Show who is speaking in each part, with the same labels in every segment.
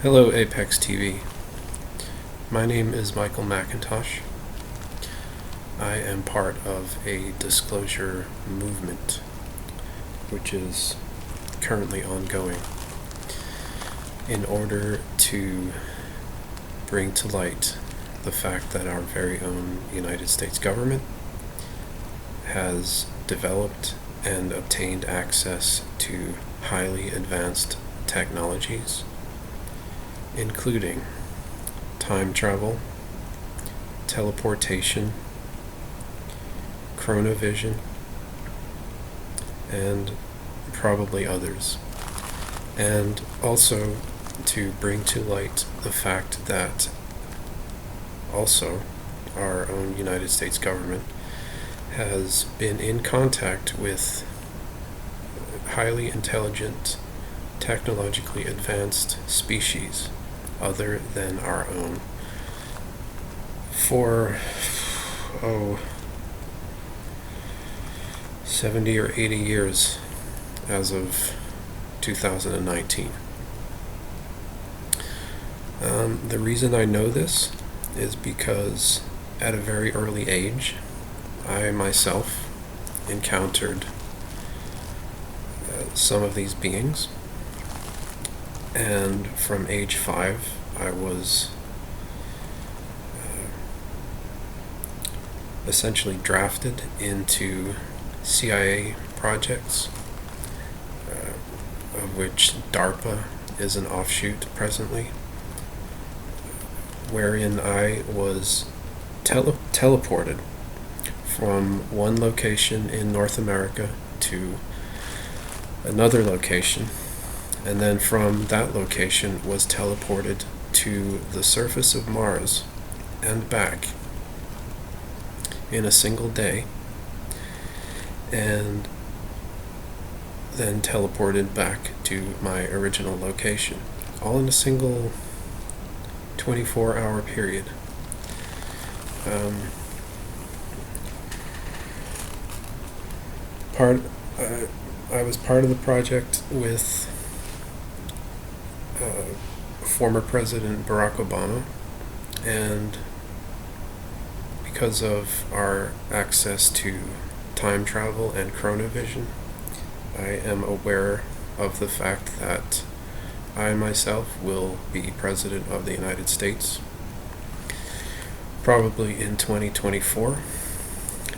Speaker 1: Hello, ApexTV. My name is Michael Macintosh. I am part of a disclosure movement, which is currently ongoing, in order to bring to light the fact that our very own United States government has developed and obtained access to highly advanced technologies, including time travel, teleportation, chronovision, and probably others. And also to bring to light the fact that also our own United States government has been in contact with highly intelligent, technologically advanced species other than our own for 70 or 80 years as of 2019. The reason I know this is because at a very early age I myself encountered some of these beings, and from age 5 I was essentially drafted into CIA projects, of which DARPA is an offshoot presently, wherein I was teleported from one location in North America to another location, and then from that location was teleported to the surface of Mars and back in a single day, and then teleported back to my original location, all in a single 24-hour period. I was part of the project with former President Barack Obama, and because of our access to time travel and chronovision, I am aware of the fact that I myself will be President of the United States, probably in 2024,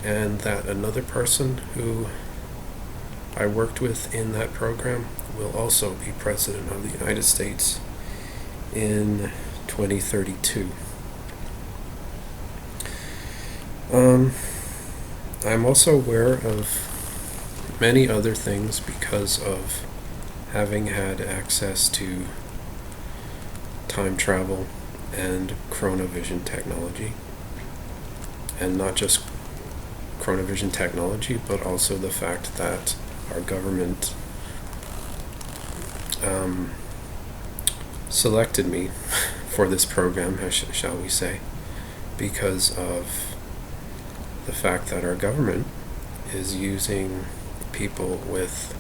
Speaker 1: and that another person who I worked with in that program will also be President of the United States in 2032. I'm also aware of many other things because of having had access to time travel and chronovision technology, and not just chronovision technology, but also the fact that our government selected me for this program, shall we say, because of the fact that our government is using people with,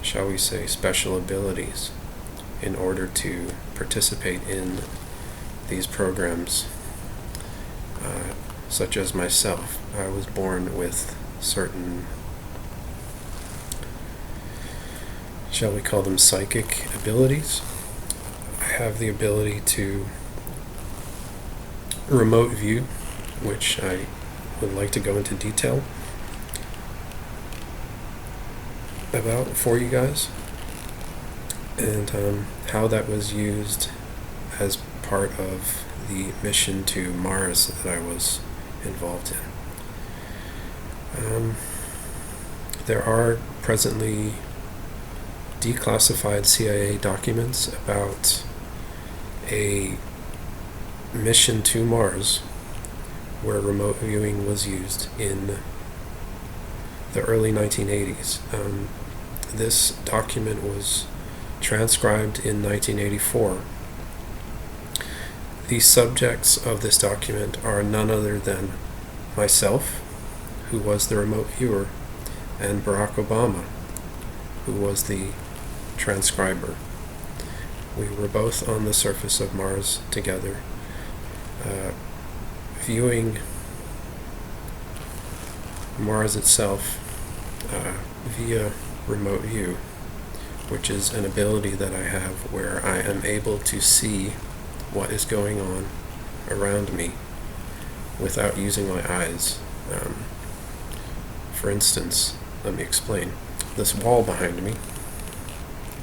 Speaker 1: shall we say, special abilities in order to participate in these programs, such as myself. I was born with certain, shall we call them, psychic abilities. I have the ability to remote view, which I would like to go into detail about for you guys, and how that was used as part of the mission to Mars that I was involved in. There are presently declassified CIA documents about a mission to Mars where remote viewing was used in the early 1980s. This document was transcribed in 1984. The subjects of this document are none other than myself, who was the remote viewer, and Barack Obama, who was the transcriber. We were both on the surface of Mars together, viewing Mars itself via remote view, which is an ability that I have where I am able to see what is going on around me without using my eyes. For instance, let me explain. This wall behind me,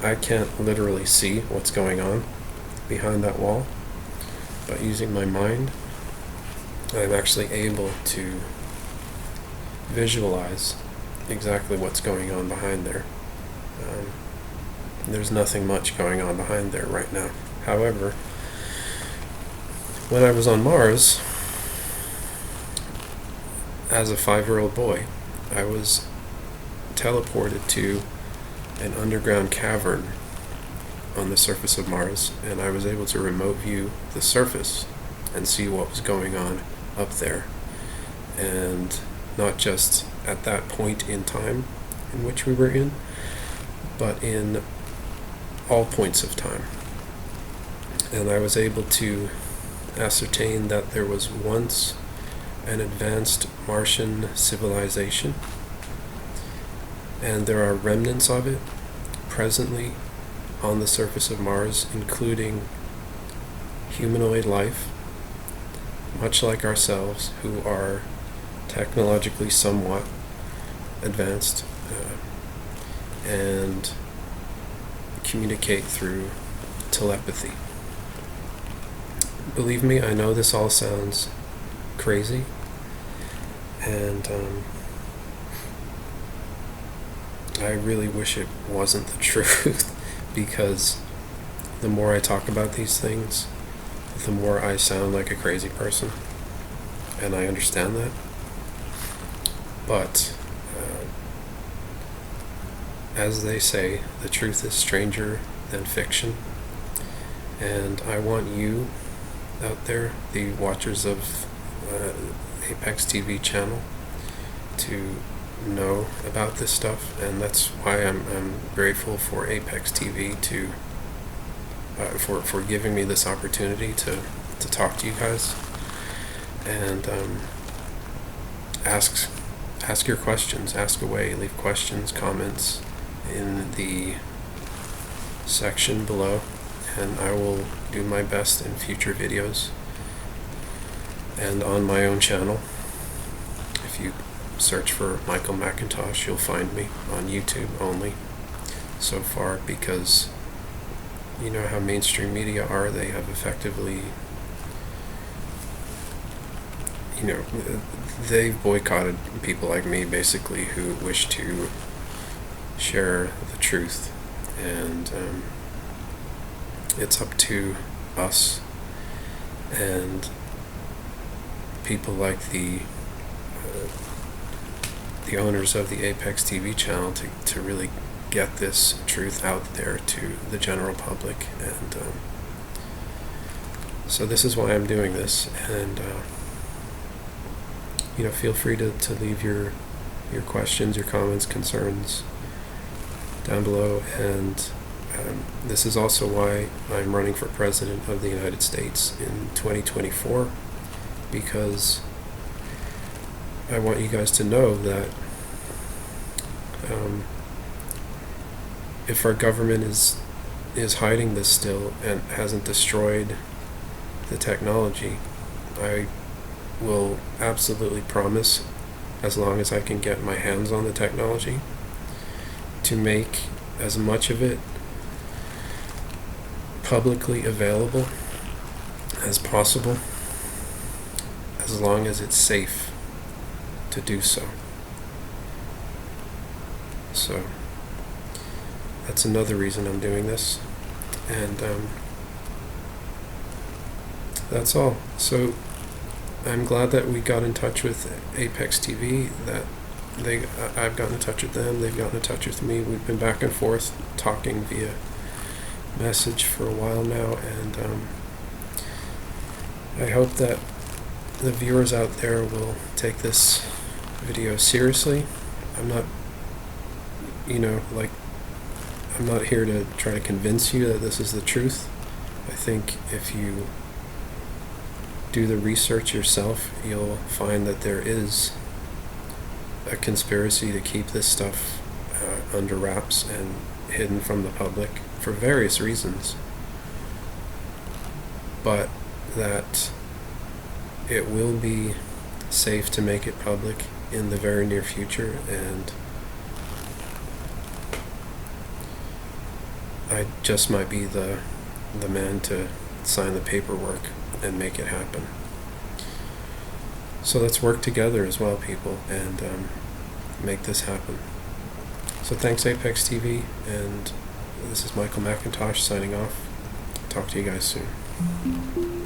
Speaker 1: I can't literally see what's going on behind that wall, but using my mind, I'm actually able to visualize exactly what's going on behind there. There's nothing much going on behind there right now. However, when I was on Mars, as a 5-year-old boy, I was teleported to an underground cavern on the surface of Mars, and I was able to remote view the surface and see what was going on up there. And not just at that point in time in which we were in, but in all points of time. And I was able to ascertain that there was once an advanced Martian civilization, and there are remnants of it presently on the surface of Mars, including humanoid life, much like ourselves, who are technologically somewhat advanced and communicate through telepathy. Believe me, I know this all sounds crazy, and I really wish it wasn't the truth, because the more I talk about these things, the more I sound like a crazy person, and I understand that. But as they say, the truth is stranger than fiction, and I want you out there, the watchers of ApexTV channel, to know about this stuff, and that's why I'm grateful for ApexTV to for giving me this opportunity to talk to you guys and ask your questions, ask away, leave questions, comments in the section below, and I will do my best in future videos and on my own channel. If you search for Michael Macintosh, you'll find me on YouTube only so far, because you know how mainstream media are. They have effectively, they've boycotted people like me, basically, who wish to share the truth, and it's up to us and people like the owners of the ApexTV channel to really get this truth out there to the general public. And so this is why I'm doing this, and feel free to leave your questions, your comments, concerns down below. And this is also why I'm running for President of the United States in 2024, because I want you guys to know that if our government is hiding this still and hasn't destroyed the technology, I will absolutely promise, as long as I can get my hands on the technology, to make as much of it publicly available as possible, as long as it's safe to do so. So that's another reason I'm doing this, and that's all. So I'm glad that we got in touch with ApexTV, that I've gotten in touch with them, they've gotten in touch with me. We've been back and forth talking via message for a while now, and I hope that the viewers out there will take this video seriously. I'm not, I'm not here to try to convince you that this is the truth. I think if you do the research yourself, you'll find that there is a conspiracy to keep this stuff under wraps and hidden from the public for various reasons, but that it will be safe to make it public in the very near future, and I just might be the man to sign the paperwork and make it happen. So let's work together as well, people, and make this happen. So thanks, ApexTV, and this is Michael Macintosh signing off. Talk to you guys soon.